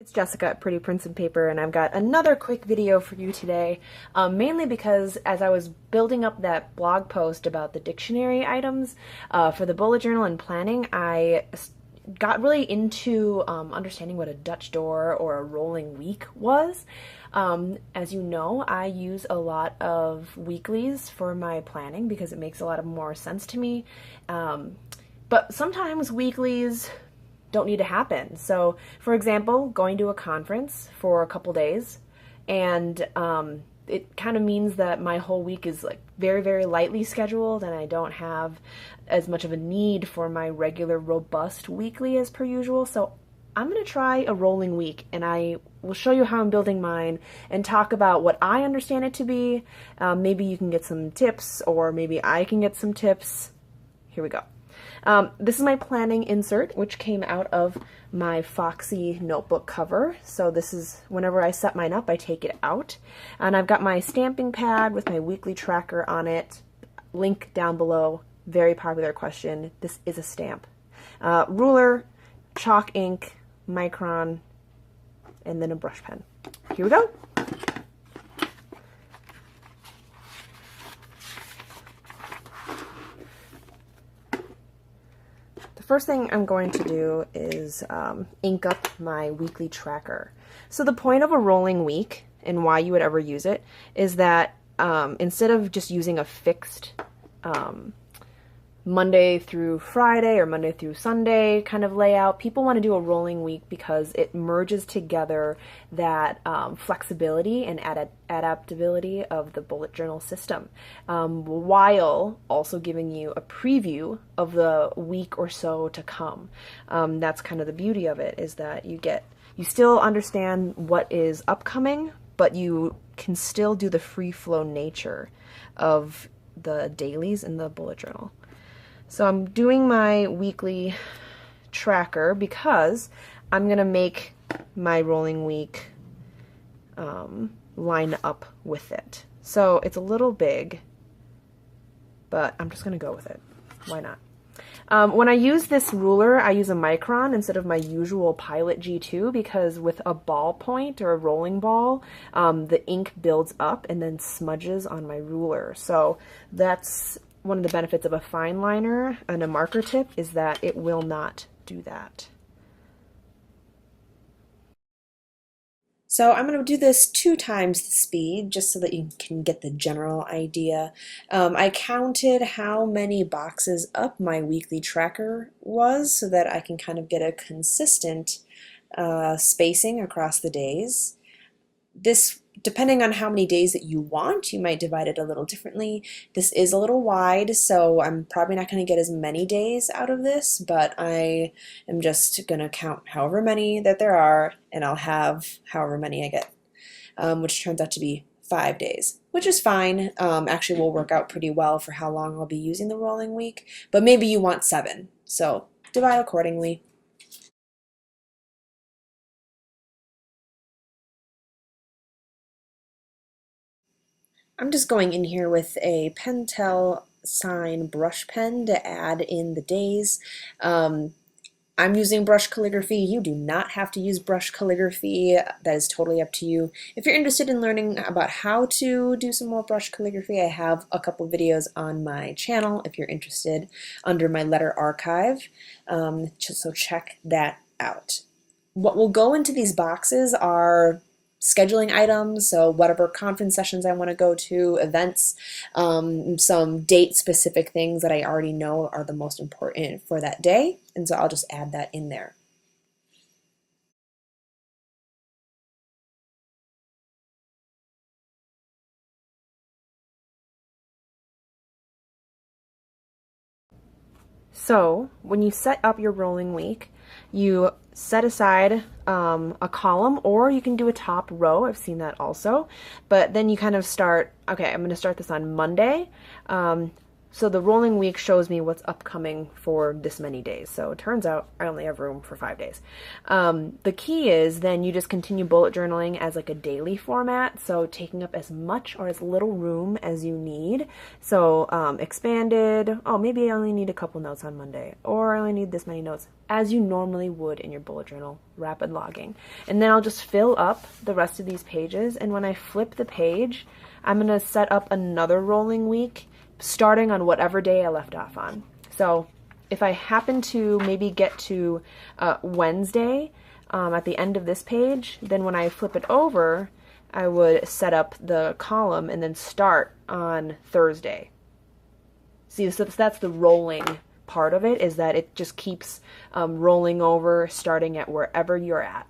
It's Jessica at Pretty Prints and Paper, and I've got another quick video for you today, mainly because as I was building up that blog post about the dictionary items for the bullet journal and planning, I got really into understanding what a Dutch door or a rolling week was. As you know, I use a lot of weeklies for my planning because it makes a lot more sense to me. But sometimes weeklies don't need to happen. So, for example, going to a conference for a couple days, and it kind of means that my whole week is like very, very lightly scheduled, and I don't have as much of a need for my regular, robust weekly as per usual. So I'm going to try a rolling week, and I will show you how I'm building mine and talk about what I understand it to be. Maybe you can get some tips, or maybe I can get some tips. Here we go. This is my planning insert, which came out of my Foxy notebook cover. So this is, whenever I set mine up, I take it out. And I've got my stamping pad with my weekly tracker on it. Link down below. Very popular question. This is a stamp. Ruler, chalk ink, micron, and then a brush pen. Here we go. First thing I'm going to do is ink up my weekly tracker. So the point of a rolling week and why you would ever use it is that instead of just using a fixed Monday through Friday or Monday through Sunday kind of layout, people want to do a rolling week because it merges together that flexibility and adaptability of the bullet journal system, while also giving you a preview of the week or so to come. That's kind of the beauty of it, is that you still understand what is upcoming, but you can still do the free flow nature of the dailies in the bullet journal. So I'm doing my weekly tracker because I'm going to make my rolling week line up with it. So it's a little big, but I'm just going to go with it. Why not? When I use this ruler, I use a micron instead of my usual Pilot G2 because with a ballpoint or a rolling ball, the ink builds up and then smudges on my ruler. So that's one of the benefits of a fine liner and a marker tip, is that it will not do that. So I'm going to do this 2 times the speed just so that you can get the general idea. I counted how many boxes up my weekly tracker was so that I can kind of get a consistent spacing across the days. This, depending on how many days that you want, you might divide it a little differently. This is a little wide, so I'm probably not going to get as many days out of this, but I am just going to count however many that there are, and I'll have however many I get, which turns out to be 5 days, which is fine. Actually will work out pretty well for how long I'll be using the rolling week, but maybe you want 7, so divide accordingly. I'm just going in here with a Pentel Sign brush pen to add in the days. I'm using brush calligraphy. You do not have to use brush calligraphy. That is totally up to you. If you're interested in learning about how to do some more brush calligraphy, I have a couple videos on my channel if you're interested under my letter archive. So check that out. What will go into these boxes are scheduling items, so whatever conference sessions I want to go to, events, some date-specific things that I already know are the most important for that day, and so I'll just add that in there. So when you set up your rolling week, you set aside a column, or you can do a top row. I've seen that also. But then you kind of start, okay, I'm going to start this on Monday. So the rolling week shows me what's upcoming for this many days. So it turns out I only have room for 5 days. The key is then you just continue bullet journaling as like a daily format. So taking up as much or as little room as you need. So expanded, oh, maybe I only need a couple notes on Monday, or I only need this many notes, as you normally would in your bullet journal, rapid logging. And then I'll just fill up the rest of these pages. And when I flip the page, I'm going to set up another rolling week, starting on whatever day I left off on. So if I happen to maybe get to Wednesday at the end of this page, then when I flip it over, I would set up the column and then start on Thursday. See, so that's the rolling part of it, is that it just keeps rolling over, starting at wherever you're at.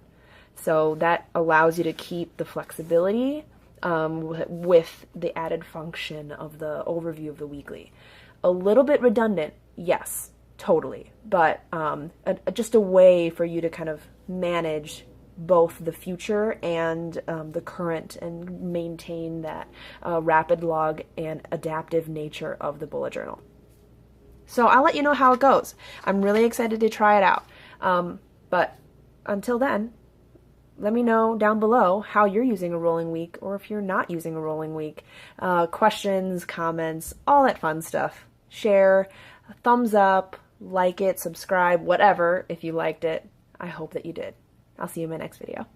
So that allows you to keep the flexibility with the added function of the overview of the weekly. A little bit redundant, yes, totally, but just a way for you to kind of manage both the future and the current, and maintain that rapid log and adaptive nature of the bullet journal. So I'll let you know how it goes. I'm really excited to try it out. But until then, let me know down below how you're using a rolling week, or if you're not using a rolling week. Questions, comments, all that fun stuff. Share, thumbs up, like it, subscribe, whatever, if you liked it. I hope that you did. I'll see you in my next video.